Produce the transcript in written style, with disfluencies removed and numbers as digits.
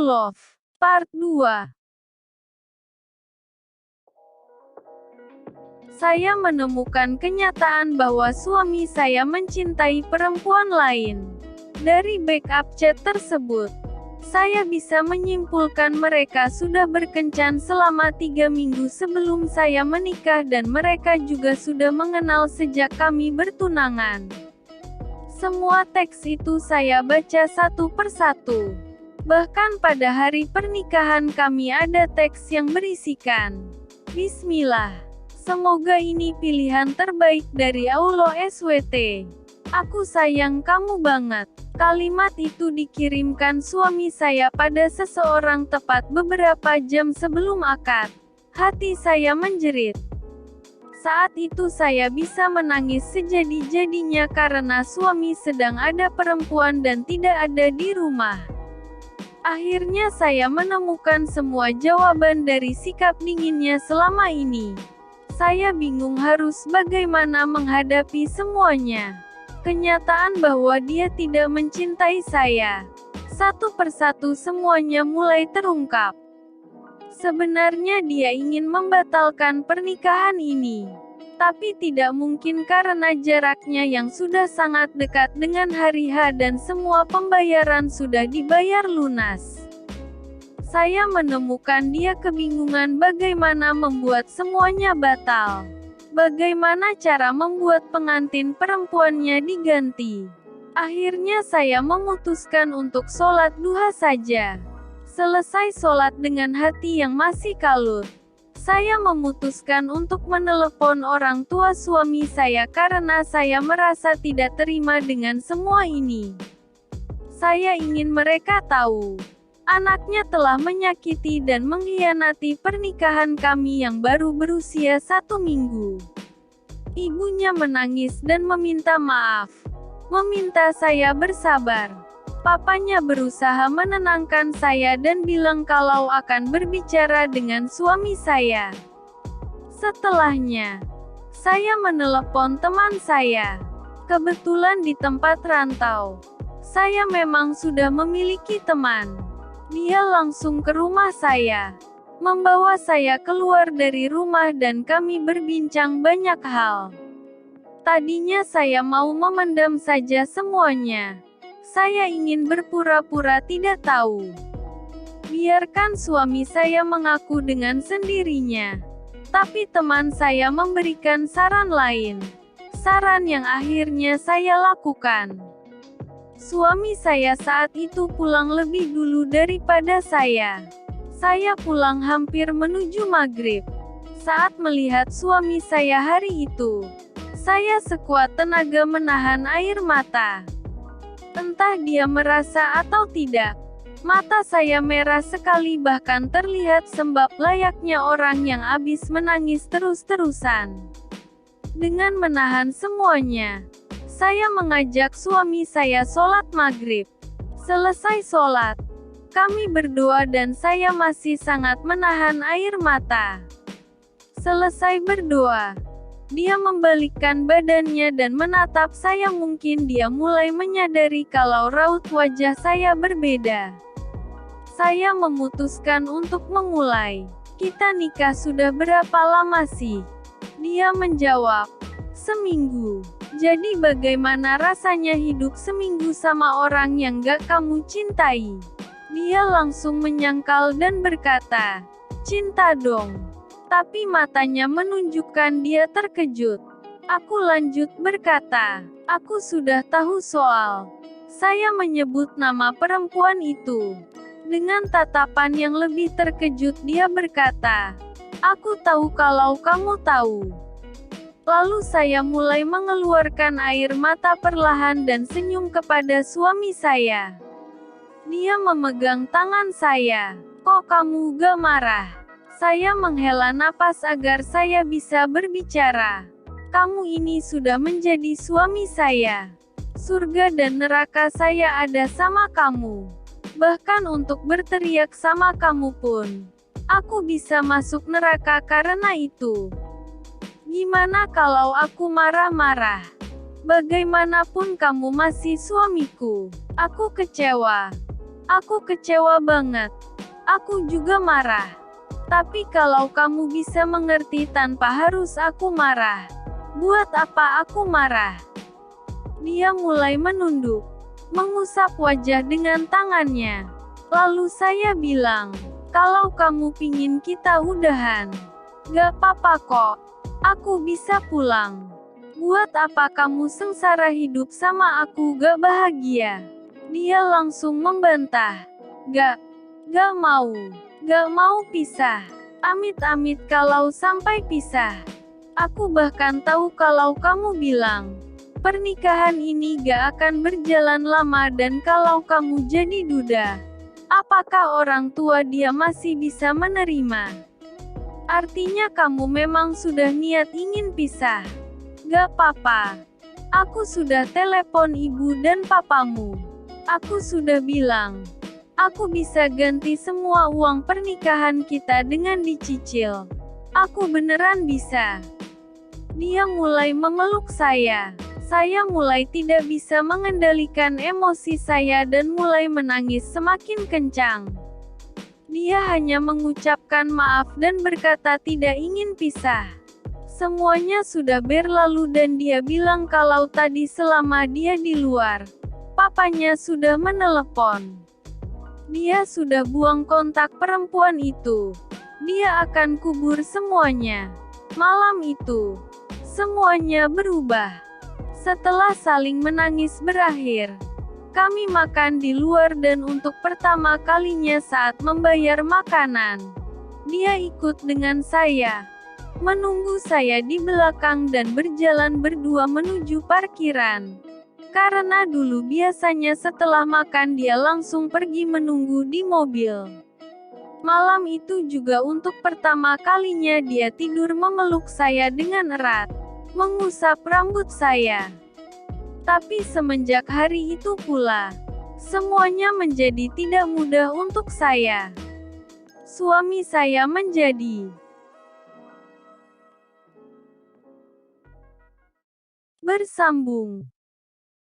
Love, Part 2. Saya menemukan kenyataan bahwa suami saya mencintai perempuan lain. Dari backup chat tersebut, saya bisa menyimpulkan mereka sudah berkencan selama 3 minggu sebelum saya menikah dan mereka juga sudah mengenal sejak kami bertunangan. Semua teks itu saya baca satu persatu. Bahkan pada hari pernikahan kami ada teks yang berisikan, "Bismillah. Semoga ini pilihan terbaik dari Allah SWT. Aku sayang kamu banget." Kalimat itu dikirimkan suami saya pada seseorang tepat beberapa jam sebelum akad. Hati saya menjerit. Saat itu saya bisa menangis sejadi-jadinya karena suami sedang ada perempuan dan tidak ada di rumah. Akhirnya saya menemukan semua jawaban dari sikap dinginnya selama ini. Saya bingung harus bagaimana menghadapi semuanya. Kenyataan bahwa dia tidak mencintai saya. Satu persatu semuanya mulai terungkap. Sebenarnya dia ingin membatalkan pernikahan ini. Tapi tidak mungkin karena jaraknya yang sudah sangat dekat dengan hari H dan semua pembayaran sudah dibayar lunas. Saya menemukan dia kebingungan bagaimana membuat semuanya batal. Bagaimana cara membuat pengantin perempuannya diganti. Akhirnya saya memutuskan untuk sholat duha saja. Selesai sholat dengan hati yang masih kalut, saya memutuskan untuk menelepon orang tua suami saya karena saya merasa tidak terima dengan semua ini. Saya ingin mereka tahu, anaknya telah menyakiti dan mengkhianati pernikahan kami yang baru berusia 1 minggu. Ibunya menangis dan meminta maaf. Meminta saya bersabar. Papanya berusaha menenangkan saya dan bilang kalau akan berbicara dengan suami saya. Setelahnya, saya menelepon teman saya. Kebetulan di tempat rantau, saya memang sudah memiliki teman. Dia langsung ke rumah saya, membawa saya keluar dari rumah dan kami berbincang banyak hal. Tadinya saya mau memendam saja semuanya. Saya ingin berpura-pura tidak tahu. Biarkan suami saya mengaku dengan sendirinya. Tapi teman saya memberikan saran lain. Saran yang akhirnya saya lakukan. Suami saya saat itu pulang lebih dulu daripada saya. Saya pulang hampir menuju maghrib. Saat melihat suami saya hari itu, saya sekuat tenaga menahan air mata. Entah dia merasa atau tidak, mata saya merah sekali bahkan terlihat sembab layaknya orang yang habis menangis terus-terusan. Dengan menahan semuanya, saya mengajak suami saya sholat maghrib. Selesai sholat, kami berdoa dan saya masih sangat menahan air mata. Selesai berdoa, dia membalikkan badannya dan menatap saya. Mungkin dia mulai menyadari kalau raut wajah saya berbeda. Saya memutuskan untuk memulai. "Kita nikah sudah berapa lama sih?" Dia menjawab, "Seminggu." "Jadi bagaimana rasanya hidup seminggu sama orang yang gak kamu cintai?" Dia langsung menyangkal dan berkata, "Cinta dong." Tapi matanya menunjukkan dia terkejut. Aku lanjut berkata, "Aku sudah tahu soal." Saya menyebut nama perempuan itu. Dengan tatapan yang lebih terkejut dia berkata, "Aku tahu kalau kamu tahu." Lalu saya mulai mengeluarkan air mata perlahan dan senyum kepada suami saya. Dia memegang tangan saya. "Kok kamu gak marah?" Saya menghela napas agar saya bisa berbicara. "Kamu ini sudah menjadi suami saya. Surga dan neraka saya ada sama kamu. Bahkan untuk berteriak sama kamu pun, aku bisa masuk neraka karena itu. Gimana kalau aku marah-marah? Bagaimanapun kamu masih suamiku." Aku kecewa. Aku kecewa banget. Aku juga marah. Tapi kalau kamu bisa mengerti tanpa harus aku marah, buat apa aku marah? Dia mulai menunduk, mengusap wajah dengan tangannya. Lalu saya bilang, kalau kamu pingin kita udahan, gak apa-apa kok. Aku bisa pulang. Buat apa kamu sengsara hidup sama aku gak bahagia? Dia langsung membantah. Gak mau pisah. Amit-amit kalau sampai pisah. Aku bahkan tahu kalau kamu bilang, pernikahan ini gak akan berjalan lama dan kalau kamu jadi duda, apakah orang tua dia masih bisa menerima? Artinya kamu memang sudah niat ingin pisah. Gak apa-apa. Aku sudah telepon ibu dan papamu. Aku sudah bilang, aku bisa ganti semua uang pernikahan kita dengan dicicil. Aku beneran bisa. Dia mulai memeluk saya. Saya mulai tidak bisa mengendalikan emosi saya dan mulai menangis semakin kencang. Dia hanya mengucapkan maaf dan berkata tidak ingin pisah. Semuanya sudah berlalu dan dia bilang kalau tadi selama dia di luar, papanya sudah menelepon. Dia sudah buang kontak perempuan itu. Dia akan kubur semuanya. Malam itu, semuanya berubah. Setelah saling menangis berakhir, kami makan di luar dan untuk pertama kalinya saat membayar makanan, dia ikut dengan saya, menunggu saya di belakang dan berjalan berdua menuju parkiran. Karena dulu biasanya setelah makan dia langsung pergi menunggu di mobil. Malam itu juga untuk pertama kalinya dia tidur memeluk saya dengan erat, mengusap rambut saya. Tapi semenjak hari itu pula, semuanya menjadi tidak mudah untuk saya. Suami saya menjadi bersambung.